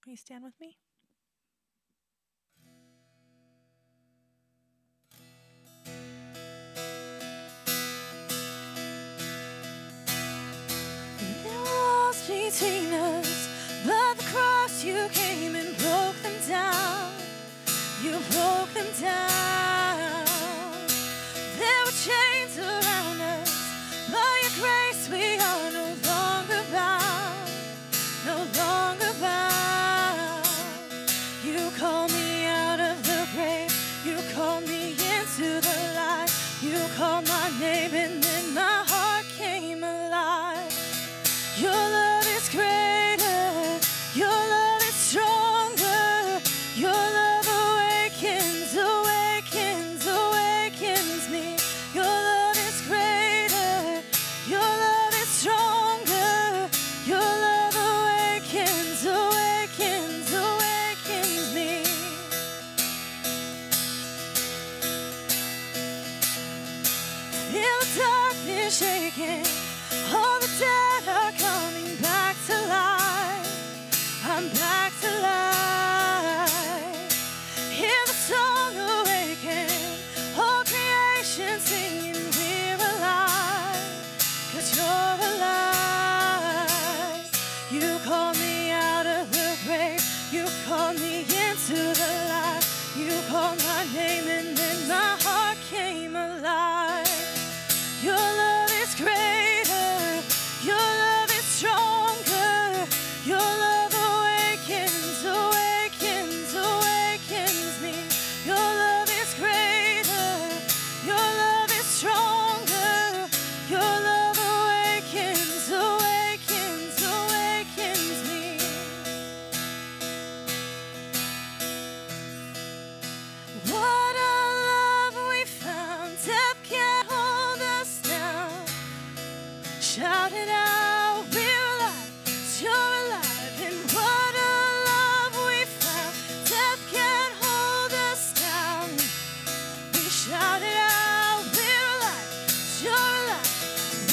Will you stand with me? There was between us, but the cross you came and broke them down. You broke them down. There were chains around us. By your grace we are no longer bound. No longer bound. You called me out of the grave. You called me into the light. You called my name and then my heart came alive. Your love is greater. Your love is stronger. Your love awakens, awakens, awakens me. Your love is greater. Your love is stronger. Your love awakens, awakens, awakens me. Feel the darkness shaking. All the dead are coming back to life. I'm back to life. Hear the song awaken. All creation singing we're alive. 'Cause you're alive. You called me out of the grave. You called me into the light. You called my name and then my heart came alive. Your love is greater. Your love is stronger. Your love awakens, awakens, awakens me. Your love is greater. Your love is stronger. Your love awakens, awakens, awakens me. What a love we found. Death can't hold us down. Shout it out, we're alive, you're alive. And what a love we found. Death can't hold us down. We shout it out, we're alive, you're alive.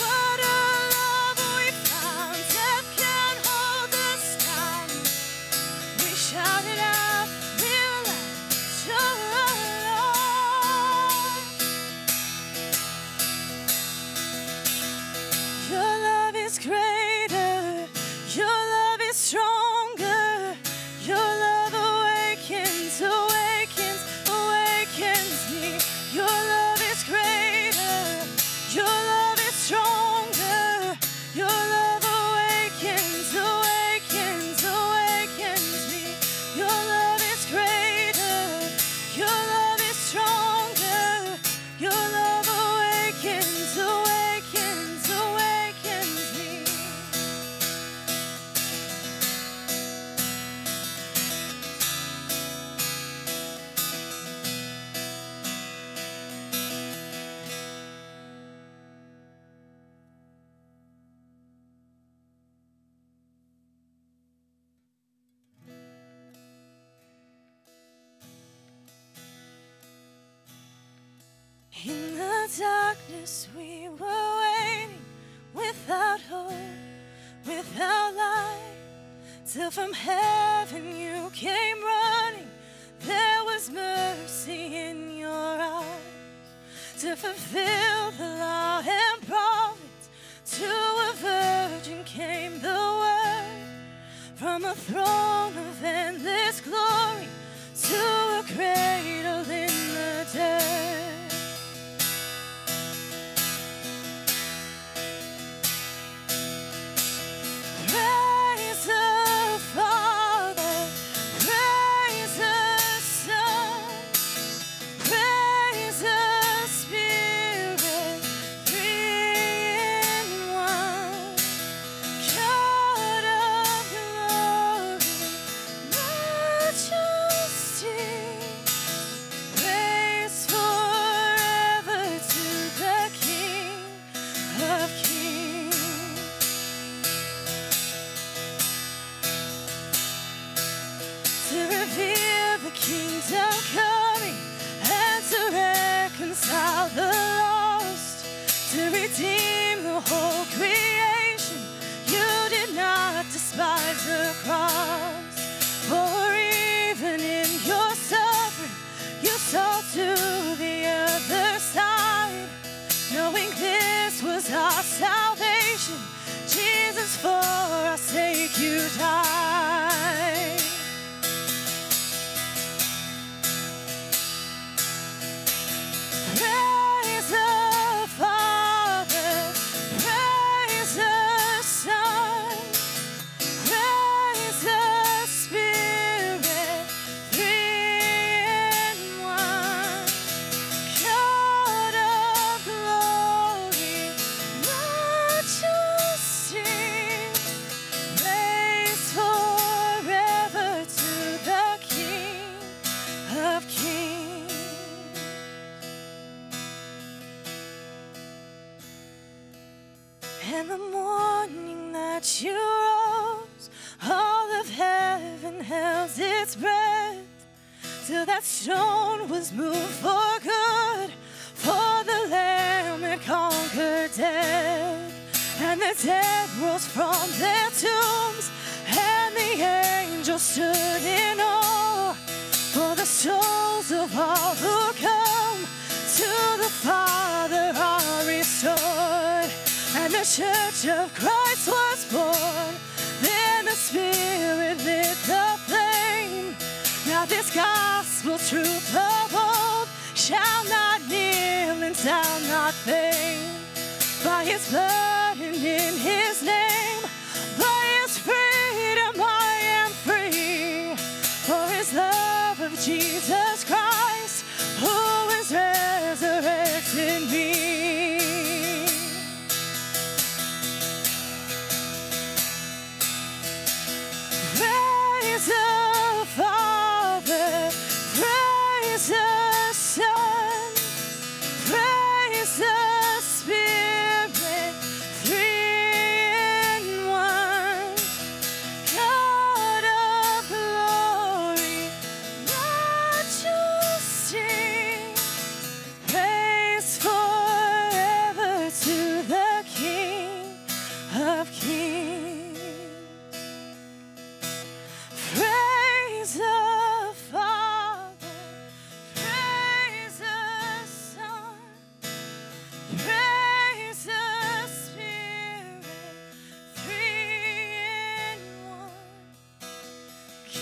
What a love we found. Death can't hold us down. We shout it out, we're alive, you're alive. Your love is greater. Your love is stronger. Your love awakens, awakens, awakens me. Your love is greater. Your love is stronger. Your love awakens, awakens, awakens me. Your love is greater. Your love is stronger. Your love awakens, awakens, awakens me. In the darkness we were waiting, without hope, without light, till from heaven you came running. There was mercy in your eyes to fulfill the law and prophets. To a virgin came the word, from a throne of endless glory to a cradle in the dirt. Praise the Father, praise the Son, praise the Spirit, three in one. God of glory, majesty, praise forever to the King of Kings. To reveal the kingdom coming and to reconcile the lost, to redeem the whole creation. You did not despise the cross. And the morning that you rose, all of heaven held its breath, till that stone was moved for good, for the Lamb had conquered death. And the dead rose from their tombs, and the angels stood in awe, for the souls of all who come to the Father are restored. And the Church of Christ was born, then the Spirit lit the flame. Now this gospel truth of old shall not kneel and shall not faint. By his blood and in his name, by his freedom I am free. For his love of Jesus Christ, who is resurrected me. Praise the Father, praise the Son, praise the Spirit, three in one. God of glory, majesty, praise forever to the King of Kings. Praise the Father, praise the Son, praise the Spirit, three in one.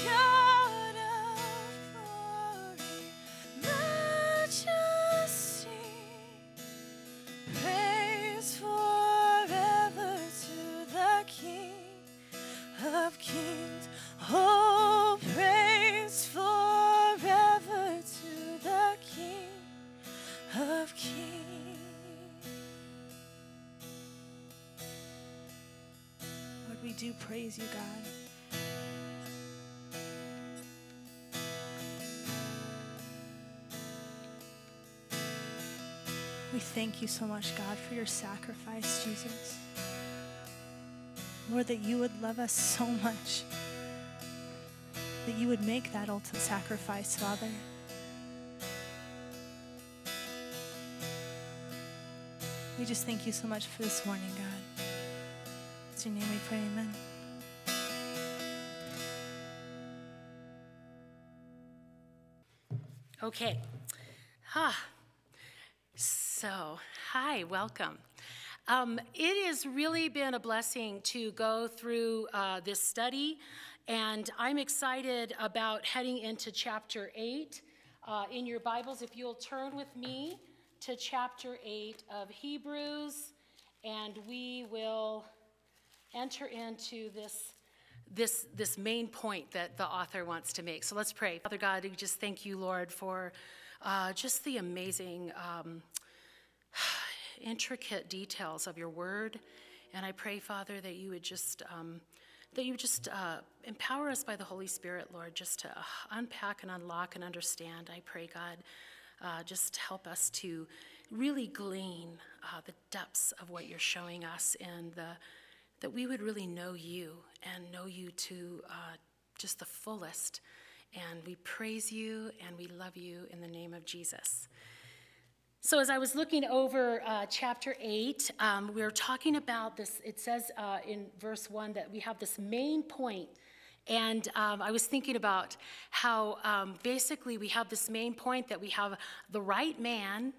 God of glory, majesty, praise forever to the King of Kings. Oh, praise forever to the King of Kings. Lord, we do praise you, God. We thank you so much, God, for your sacrifice, Jesus. Lord, that you would love us so much, that you would make that ultimate sacrifice, Father. We just thank you so much for this morning, God. In your name we pray, amen. Okay. So, hi, welcome. It has really been a blessing to go through this study, and I'm excited about heading into chapter 8. In your Bibles, if you'll turn with me to chapter 8 of Hebrews, and we will enter into this main point that the author wants to make. So let's pray. Father God, we just thank you, Lord, for just the amazing intricate details of your word. And I pray, Father, that you would just empower us by the Holy Spirit, Lord, just to unpack and unlock and understand. I pray, God, just help us to really glean the depths of what you're showing us, and that we would really know you and know you to just the fullest. And we praise you and we love you in the name of Jesus. So as I was looking over chapter 8, we were talking about this. It says in verse 1 that we have this main point. And I was thinking about how basically we have this main point, that we have the right man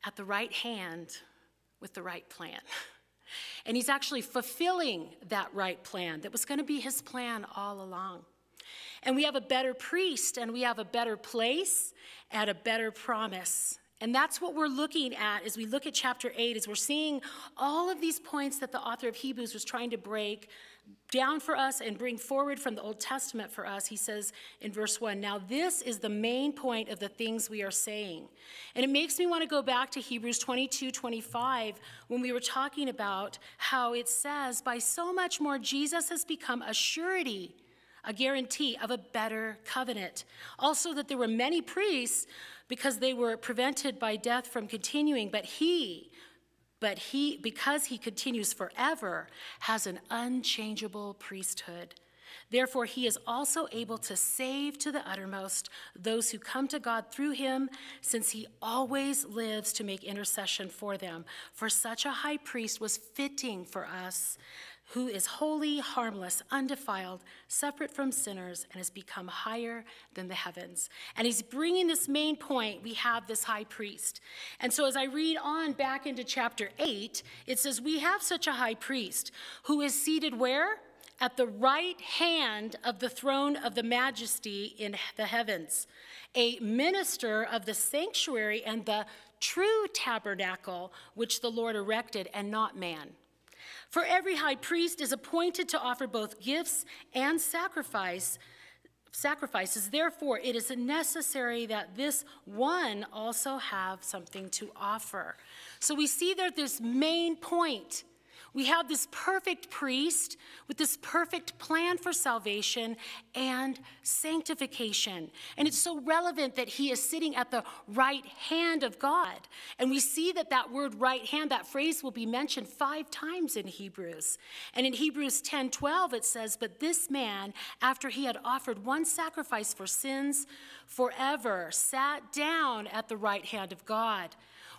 at the right hand with the right plan. And he's actually fulfilling that right plan that was going to be his plan all along. And we have a better priest, and we have a better place and a better promise. And that's what we're looking at as we look at chapter 8, is we're seeing all of these points that the author of Hebrews was trying to break down for us and bring forward from the Old Testament for us. He says in verse 1, now this is the main point of the things we are saying. And it makes me want to go back to Hebrews 22:25, when we were talking about how it says, by so much more Jesus has become a surety, a guarantee of a better covenant. Also that there were many priests because they were prevented by death from continuing, but he but because he continues forever, has an unchangeable priesthood. Therefore, he is also able to save to the uttermost those who come to God through him, since he always lives to make intercession for them. For such a high priest was fitting for us, who is holy, harmless, undefiled, separate from sinners, and has become higher than the heavens. And he's bringing this main point. We have this high priest. And so as I read on back into chapter 8, it says, we have such a high priest who is seated where? At the right hand of the throne of the majesty in the heavens, a minister of the sanctuary and the true tabernacle which the Lord erected, and not man. For every high priest is appointed to offer both gifts and sacrifices. Therefore, it is necessary that this one also have something to offer. So we see that this main point. We have this perfect priest with this perfect plan for salvation and sanctification. And it's so relevant that he is sitting at the right hand of God. And we see that that word right hand, that phrase will be mentioned 5 times in Hebrews. And in Hebrews 10:12, it says, but this man, after he had offered one sacrifice for sins forever, sat down at the right hand of God.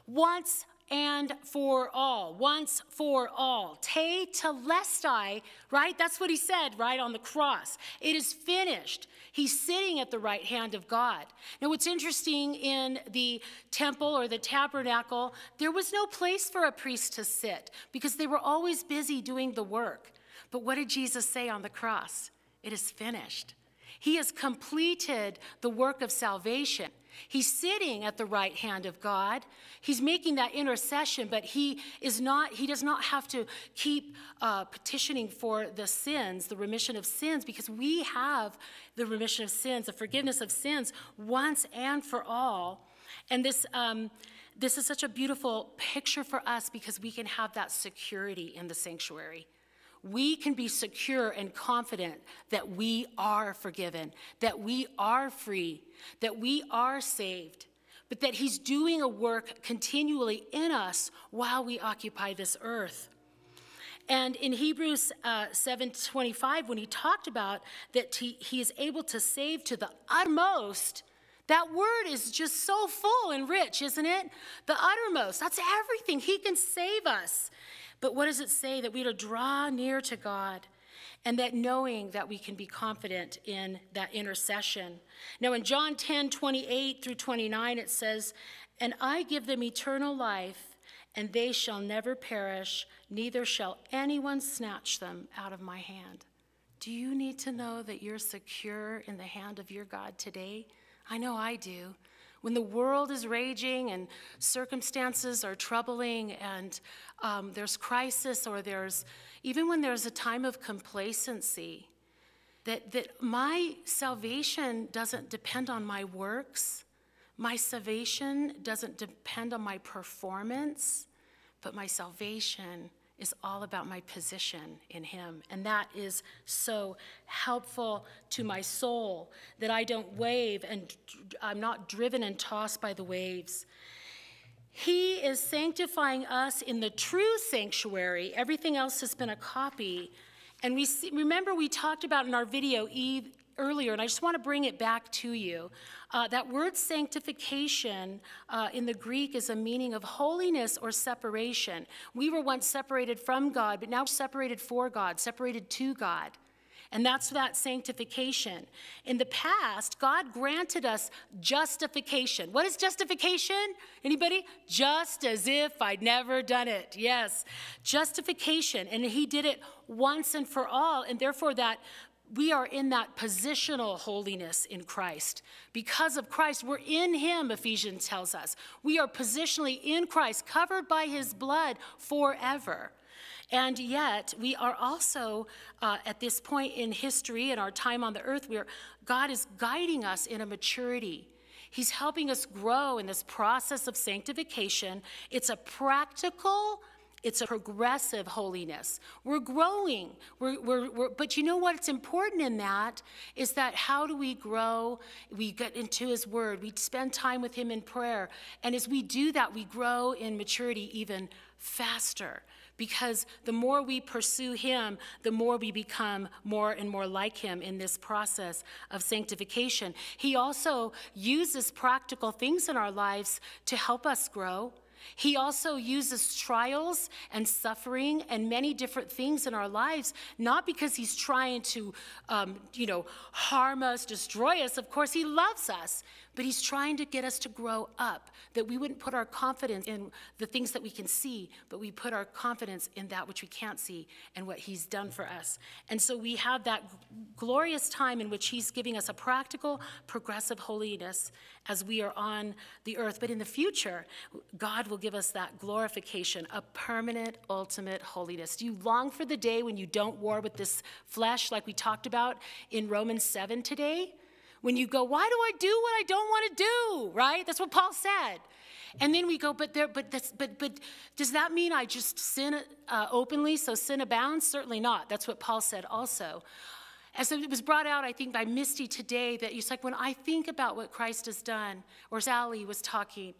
Once and for all, once for all. Te telestai, right? That's what he said, right, on the cross. It is finished. He's sitting at the right hand of God. Now, what's interesting in the temple or the tabernacle, there was no place for a priest to sit because they were always busy doing the work. But what did Jesus say on the cross? It is finished. He has completed the work of salvation. He's sitting at the right hand of God. He's making that intercession, but he does not have to keep petitioning for the sins, the remission of sins, because we have the remission of sins, the forgiveness of sins once and for all. And this is such a beautiful picture for us because we can have that security in the sanctuary. We can be secure and confident that we are forgiven, that we are free, that we are saved, but that he's doing a work continually in us while we occupy this earth. And in Hebrews 7:25, when he talked about that he is able to save to the uttermost, that word is just so full and rich, isn't it? The uttermost, that's everything. He can save us. But what does it say? That we are to draw near to God, and that knowing that we can be confident in that intercession. Now in John 10:28-29, it says, and I give them eternal life, and they shall never perish, neither shall anyone snatch them out of my hand. Do you need to know that you're secure in the hand of your God today? I know I do. When the world is raging and circumstances are troubling and there's crisis, or even when there's a time of complacency, that my salvation doesn't depend on my works. My salvation doesn't depend on my performance, but my salvation is all about my position in him. And that is so helpful to my soul, that I don't wave and I'm not driven and tossed by the waves. He is sanctifying us in the true sanctuary. Everything else has been a copy. And remember we talked about in our video earlier, and I just want to bring it back to you. That word sanctification in the Greek is a meaning of holiness or separation. We were once separated from God, but now separated for God, separated to God. And that's that sanctification. In the past, God granted us justification. What is justification? Anybody? Just as if I'd never done it. Yes, justification. And he did it once and for all, and therefore that we are in that positional holiness in Christ. Because of Christ, we're in him, Ephesians tells us. We are positionally in Christ, covered by his blood forever. And yet, we are also, at this point in history, in our time on the earth, God is guiding us in a maturity. He's helping us grow in this process of sanctification. It's a practical, it's a progressive holiness. We're growing. But you know what's important in that is that how do we grow? We get into his word. We spend time with him in prayer. And as we do that, we grow in maturity even faster, because the more we pursue him, the more we become more and more like him in this process of sanctification. He also uses practical things in our lives to help us grow. He also uses trials and suffering and many different things in our lives, not because he's trying to, harm us, destroy us. Of course, he loves us, but he's trying to get us to grow up, that we wouldn't put our confidence in the things that we can see, but we put our confidence in that which we can't see and what he's done for us. And so we have that glorious time in which he's giving us a practical, progressive holiness as we are on the earth. But in the future, God will give us that glorification, a permanent, ultimate holiness. Do you long for the day when you don't war with this flesh like we talked about in Romans 7 today? When you go, why do I do what I don't want to do, right? That's what Paul said. And then we go, but does that mean I just sin openly so sin abounds? Certainly not. That's what Paul said also. As it was brought out, I think, by Misty today, that it's like when I think about what Christ has done, or Sally was talking,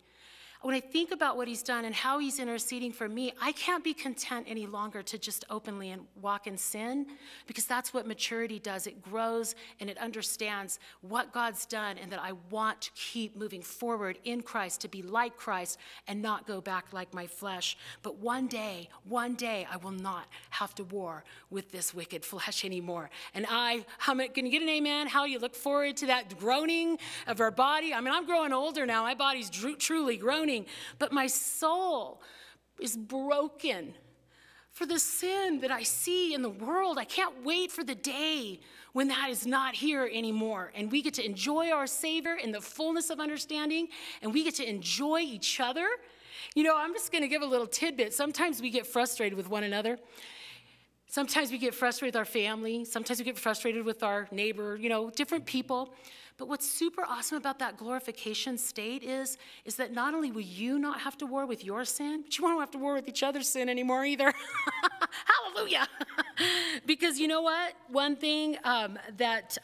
when I think about what he's done and how he's interceding for me, I can't be content any longer to just openly and walk in sin, because that's what maturity does. It grows and it understands what God's done, and that I want to keep moving forward in Christ, to be like Christ and not go back like my flesh. But one day, I will not have to war with this wicked flesh anymore. And can you get an amen? How you look forward to that groaning of our body? I mean, I'm growing older now. My body's truly groaning. But my soul is broken for the sin that I see in the world. I can't wait for the day when that is not here anymore, and we get to enjoy our Savior in the fullness of understanding, and we get to enjoy each other. You know, I'm just going to give a little tidbit. Sometimes we get frustrated with one another. Sometimes we get frustrated with our family. Sometimes we get frustrated with our neighbor, different people. But what's super awesome about that glorification state is that not only will you not have to war with your sin, but you won't have to war with each other's sin anymore either. Hallelujah. Because you know what? One thing that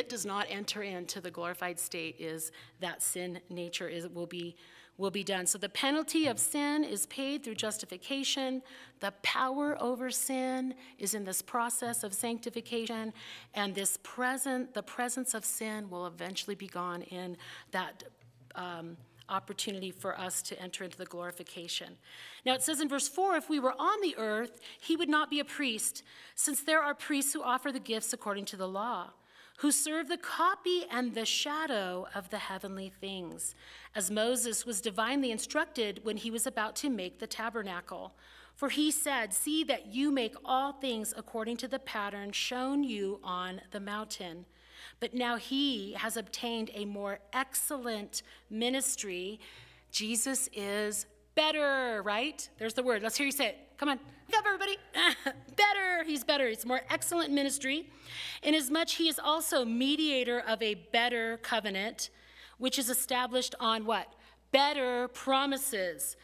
does not enter into the glorified state is that sin nature will be done. So the penalty of sin is paid through justification. The power over sin is in this process of sanctification, and the presence of sin will eventually be gone in that opportunity for us to enter into the glorification. Now it says in verse 4, if we were on the earth, he would not be a priest, since there are priests who offer the gifts according to the law, who serve the copy and the shadow of the heavenly things, as Moses was divinely instructed when he was about to make the tabernacle. For he said, see that you make all things according to the pattern shown you on the mountain. But now he has obtained a more excellent ministry. Jesus is better, right? There's the word. Let's hear you say it. Come on. Wake up, everybody. Better. He's better. It's more excellent ministry. Inasmuch he is also mediator of a better covenant, which is established on what? Better promises.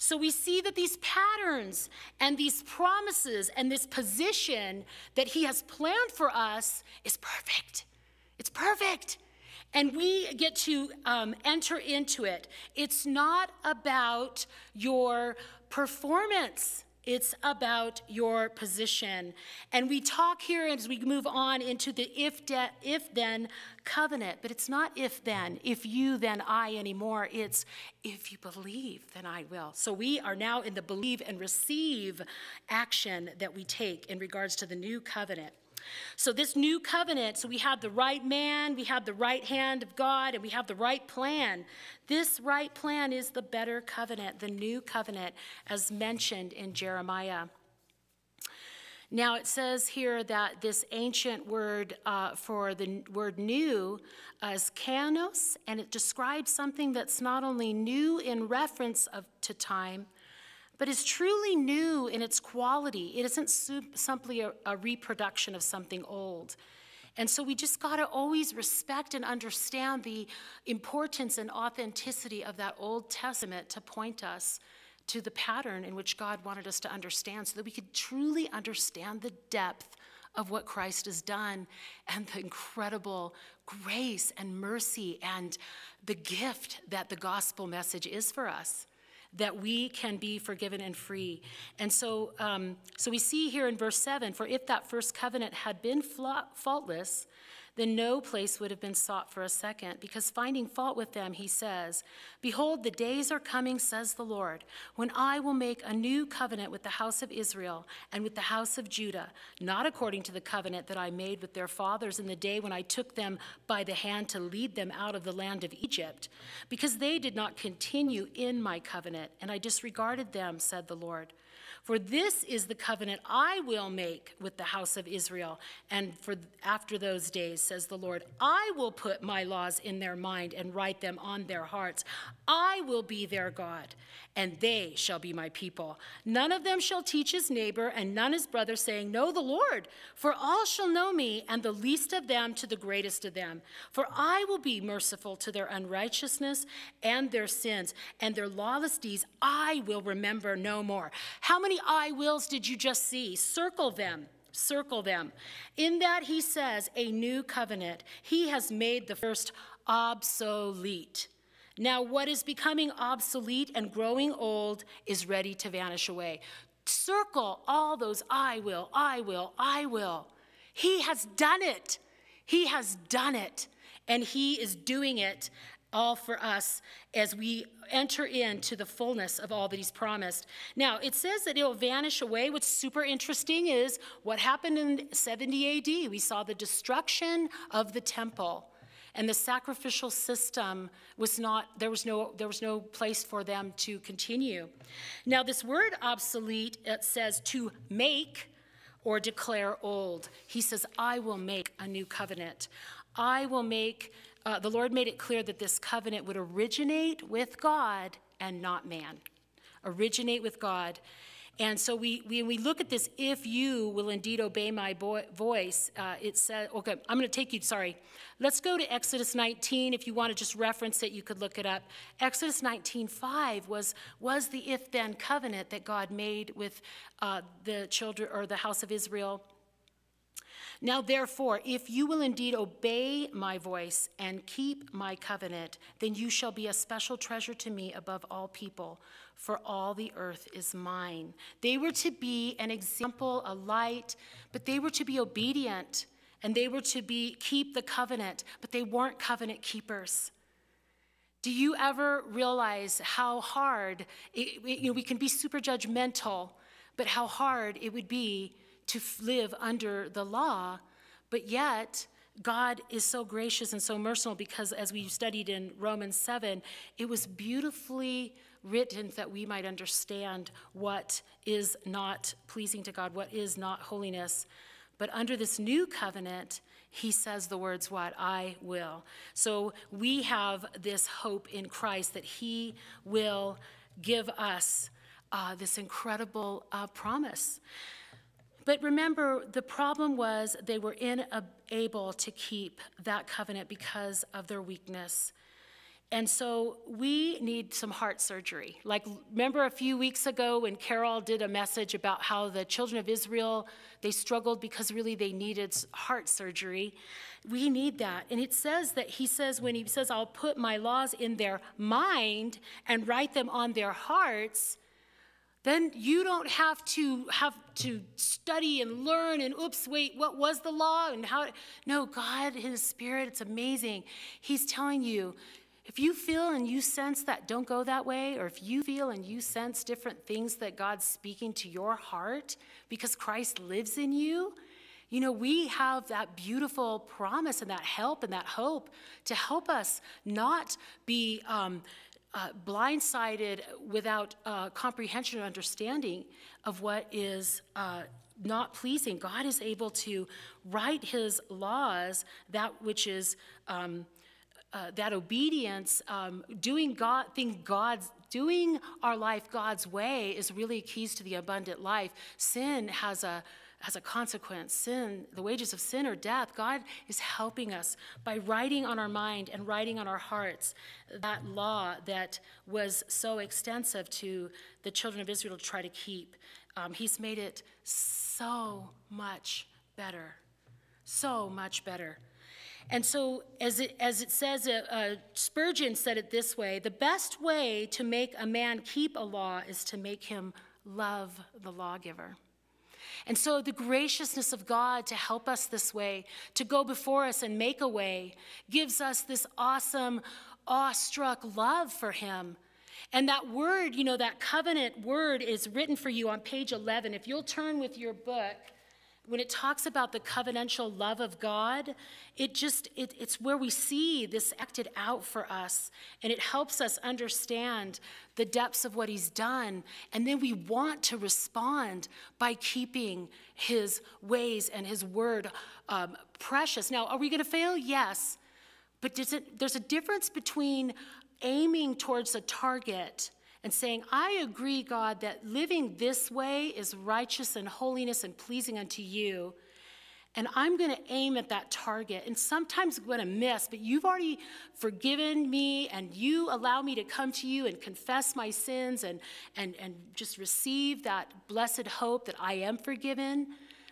So we see that these patterns and these promises and this position that he has planned for us is perfect. It's perfect. And we get to enter into it. It's not about your performance. It's about your position. And we talk here as we move on into the if-then covenant. But it's not if-then, if you, then I anymore. It's if you believe, then I will. So we are now in the believe and receive action that we take in regards to the new covenant. So this new covenant, so we have the right man, we have the right hand of God, and we have the right plan. This right plan is the better covenant, the new covenant, as mentioned in Jeremiah. Now it says here that this ancient word for the word new is kainos, and it describes something that's not only new in reference to time, but is truly new in its quality. It isn't simply a reproduction of something old. And so we just got to always respect and understand the importance and authenticity of that Old Testament to point us to the pattern in which God wanted us to understand, so that we could truly understand the depth of what Christ has done and the incredible grace and mercy and the gift that the gospel message is for us. that we can be forgiven and free. And so, so we see here in verse 7, for if that first covenant had been faultless, then no place would have been sought for a second, because finding fault with them, he says, behold, the days are coming, says the Lord, when I will make a new covenant with the house of Israel and with the house of Judah, not according to the covenant that I made with their fathers in the day when I took them by the hand to lead them out of the land of Egypt, because they did not continue in my covenant, and I disregarded them, said the Lord. For this is the covenant I will make with the house of Israel. And for after those days, says the Lord, I will put my laws in their mind and write them on their hearts. I will be their God, and they shall be my people. None of them shall teach his neighbor and none his brother, saying, know the Lord, for all shall know me, and the least of them to the greatest of them. For I will be merciful to their unrighteousness and their sins, and their lawless deeds I will remember no more. How many I wills did you just see? Circle them. Circle them. In that he says a new covenant. He has made the first obsolete. Now what is becoming obsolete and growing old is ready to vanish away. Circle all those I will, I will, I will. He has done it. He has done it. And he is doing it all for us as we enter into the fullness of all that he's promised. Now, it says that it'll vanish away. What's super interesting is what happened in 70 AD. We saw the destruction of the temple, and the sacrificial system was not, there was no place for them to continue. Now, this word obsolete, it says to make or declare old. He says, I will make a new covenant. I will make the Lord made it clear that this covenant would originate with God and not man. Originate with God. And so when we look at this, if you will indeed obey my voice, it says, okay, I'm going to take you, sorry. Let's go to Exodus 19. If you want to just reference it, you could look it up. Exodus 19:5 was the if-then covenant that God made with the children or the house of Israel. Now, therefore, if you will indeed obey my voice and keep my covenant, then you shall be a special treasure to me above all people, for all the earth is mine. They were to be an example, a light, but they were to be obedient, and they were to keep the covenant, but they weren't covenant keepers. Do you ever realize how hard, we can be super judgmental, but how hard it would be to live under the law, but yet God is so gracious and so merciful, because as we studied in Romans 7, it was beautifully written that we might understand what is not pleasing to God, what is not holiness. But under this new covenant, he says the words, what? I will. So we have this hope in Christ that he will give us this incredible promise. But remember, the problem was they were unable to keep that covenant because of their weakness. And so we need some heart surgery. Like, remember a few weeks ago when Carol did a message about how the children of Israel, they struggled because really they needed heart surgery. We need that. And it says that when he says, I'll put my laws in their mind and write them on their hearts, then you don't have to study and learn and, oops, wait, what was the law and how? No, God, his Spirit, it's amazing. He's telling you, if you feel and you sense that don't go that way, or if you feel and you sense different things that God's speaking to your heart because Christ lives in you, we have that beautiful promise and that help and that hope to help us not be blindsided without comprehension or understanding of what is not pleasing. God is able to write his laws, that which is that obedience, doing our life God's way is really keys to the abundant life. Sin has a consequence. Sin, the wages of sin are death. God is helping us by writing on our mind and writing on our hearts that law that was so extensive to the children of Israel to try to keep. He's made it so much better. So much better. And so as it says, Spurgeon said it this way: the best way to make a man keep a law is to make him love the lawgiver. And so the graciousness of God to help us this way, to go before us and make a way, gives us this awesome, awestruck love for him. And that word, that covenant word is written for you on page 11. If you'll turn with your book, when it talks about the covenantal love of God, it's where we see this acted out for us, and it helps us understand the depths of what he's done, and then we want to respond by keeping his ways and his word precious. Now, are we going to fail? Yes, but there's a difference between aiming towards a target and saying, I agree, God, that living this way is righteous and holiness and pleasing unto you, and I'm going to aim at that target. And sometimes I'm going to miss, but you've already forgiven me, and you allow me to come to you and confess my sins and just receive that blessed hope that I am forgiven.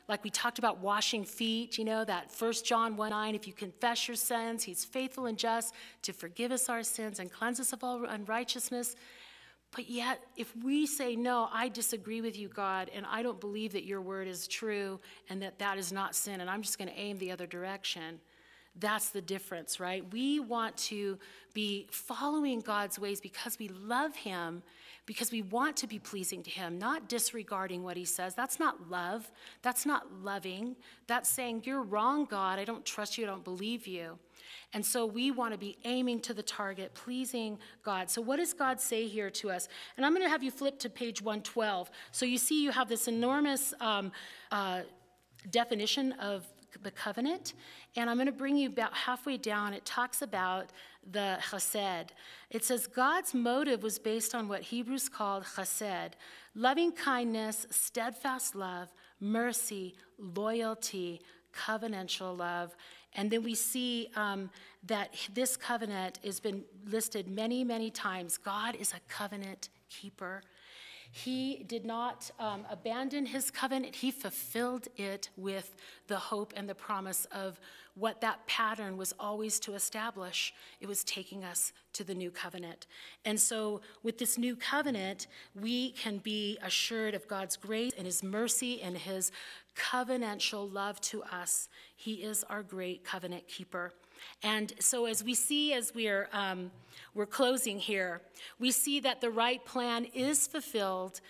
Like we talked about washing feet, that 1 John 1:9, if you confess your sins, he's faithful and just to forgive us our sins and cleanse us of all unrighteousness. But yet, if we say, no, I disagree with you, God, and I don't believe that your word is true and that is not sin, and I'm just going to aim the other direction, that's the difference, right? We want to be following God's ways because we love him, because we want to be pleasing to him, not disregarding what he says. That's not love. That's not loving. That's saying, you're wrong, God. I don't trust you. I don't believe you. And so we want to be aiming to the target, pleasing God. So what does God say here to us? And I'm going to have you flip to page 112. So you see you have this enormous definition of the covenant. And I'm going to bring you about halfway down. It talks about the chesed. It says God's motive was based on what Hebrews called chesed, loving kindness, steadfast love, mercy, loyalty, covenantal love. And then we see that this covenant has been listed many, many times. God is a covenant keeper. He did not abandon his covenant. He fulfilled it with the hope and the promise of what that pattern was always to establish. It was taking us to the new covenant. And so with this new covenant, we can be assured of God's grace and his mercy and his covenantal love to us. He is our great covenant keeper. And so as we see, as we're closing here, we see that the right plan is fulfilled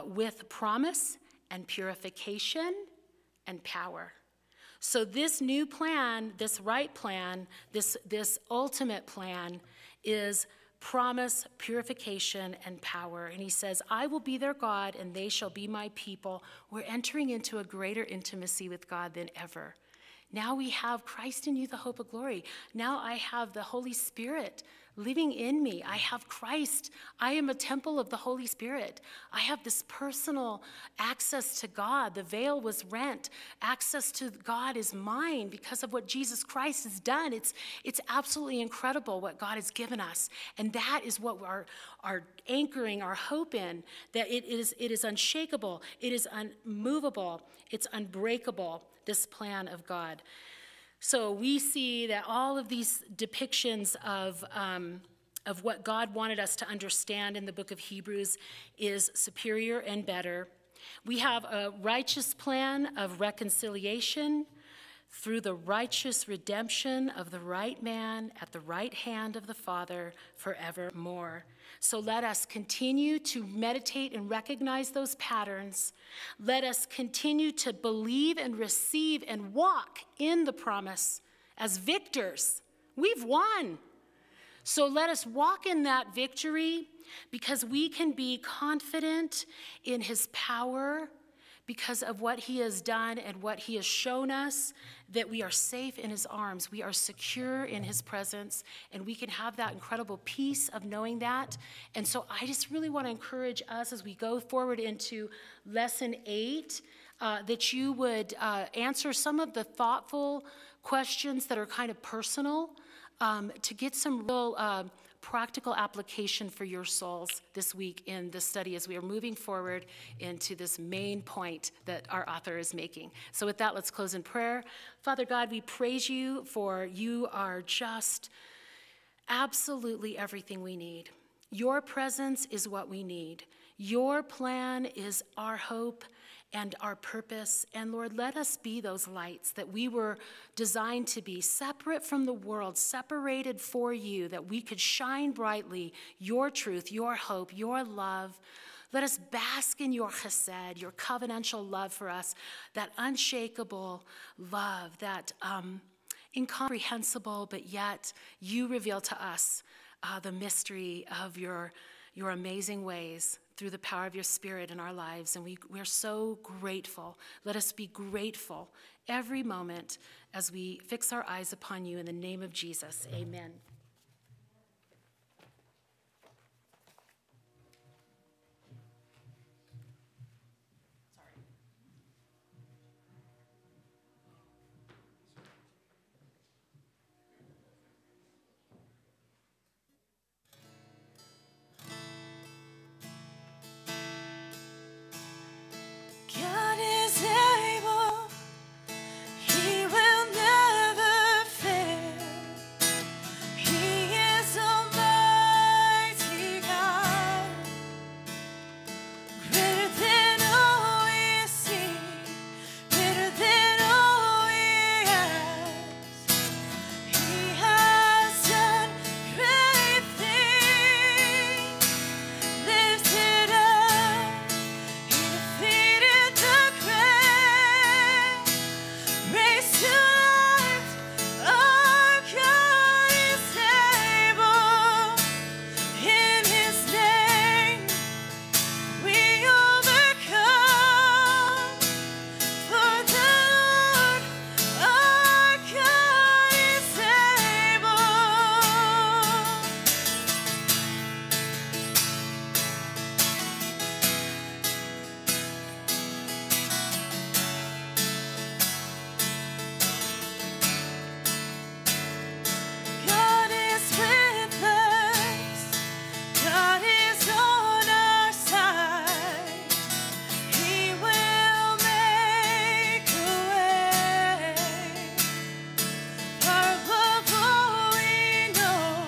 with promise and purification and power. So this new plan, this right plan, this ultimate plan is promise, purification, and power. And he says, I will be their God, and they shall be my people. We're entering into a greater intimacy with God than ever. Now we have Christ in you, the hope of glory. Now I have the Holy Spirit living in me. I have Christ. I am a temple of the Holy Spirit. I have this personal access to God. The veil was rent. Access to God is mine because of what Jesus Christ has done. It's absolutely incredible what God has given us. And that is what we're anchoring our hope in, that it is unshakable. It is unmovable. It's unbreakable, this plan of God. So we see that all of these depictions of what God wanted us to understand in the book of Hebrews is superior and better. We have a righteous plan of reconciliation through the righteous redemption of the right man at the right hand of the Father forevermore. So let us continue to meditate and recognize those patterns. Let us continue to believe and receive and walk in the promise as victors. We've won. So let us walk in that victory because we can be confident in his power because of what he has done and what he has shown us, that we are safe in his arms, we are secure in his presence, and we can have that incredible peace of knowing that. And so I just really want to encourage us as we go forward into lesson 8, that you would answer some of the thoughtful questions that are kind of personal, to get some real practical application for your souls this week in this study as we are moving forward into this main point that our author is making. So with that, let's close in prayer. Father God, we praise you for you are just absolutely everything we need. Your presence is what we need. Your plan is our hope and our purpose. And Lord, let us be those lights that we were designed to be, separate from the world, separated for you, that we could shine brightly your truth, your hope, your love. Let us bask in your chesed, your covenantal love for us, that unshakable love, that incomprehensible, but yet you reveal to us the mystery of your amazing ways through the power of your Spirit in our lives. And we're so grateful. Let us be grateful every moment as we fix our eyes upon you in the name of Jesus. Amen. God is able, He will never fail. He is Almighty God, greater than all we see, greater than all we ask. He has done great things, lifted up. He defeated the grave, raised to life. Our God is able. In His name we overcome. For the Lord our God is able. God is with us. God is on our side. He will make a way. Far above all we know,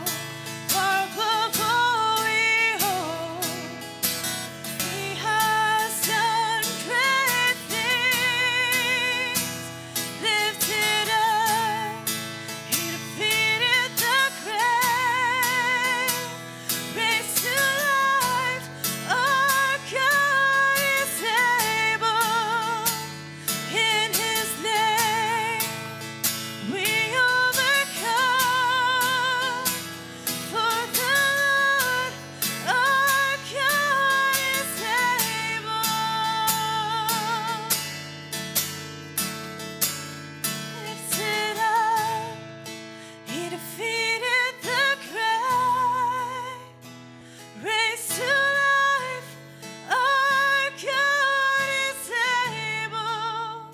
far above all we hope. He has done great things, lifted up. He defeated the grave, raised to life. Our God is able. In His name we overcome. For the Lord our God is able. Lifted up, He defeated the grave, raised to life. Our God is able.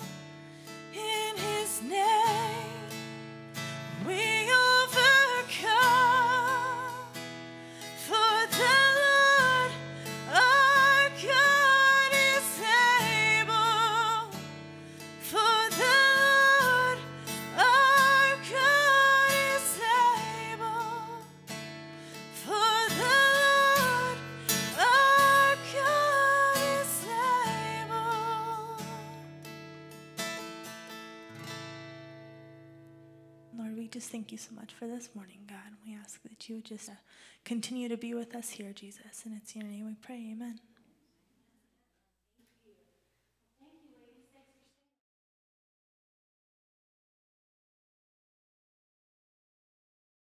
In His name we overcome. For the Lord our God is able. For the Lord our God is able. For the Lord our God is able. Lord, we just thank you so much for this morning, God. We ask that you would just continue to be with us here, Jesus. And it's in your name we pray. Amen.